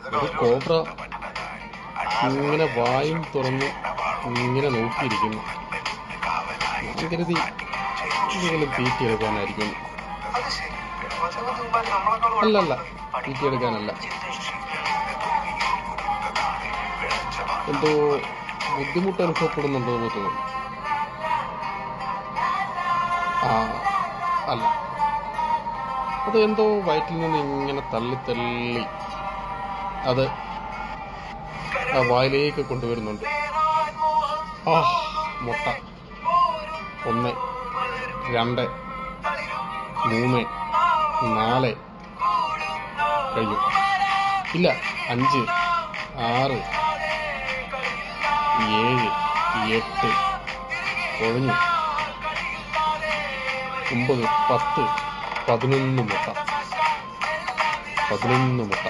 ഒരു കോബ്ര ഇങ്ങനെ വായും തുറന്ന് ഇങ്ങനെ നോക്കിയിരിക്കുന്നു. ഞാൻ കരുതി എന്തെങ്കിലും തീറ്റിയെടുക്കാനായിരിക്കും. അല്ലല്ല, തീറ്റിയെടുക്കാനല്ല. എന്തോ ബുദ്ധിമുട്ട് അനുഭവപ്പെടുന്നുണ്ടോ എന്ന് തോന്നുന്നു. അല്ല, അത് എന്തോ വയറ്റിൽ നിന്ന് ഇങ്ങനെ തള്ളി അത് ആ വായിലേക്ക് കൊണ്ടുവരുന്നുണ്ട്. മുട്ട 1, 2, 3, 4 കഴിഞ്ഞു. ഇല്ല, 5, 6, 7, 8 കഴിഞ്ഞു. 9, 10, 11 മുട്ട.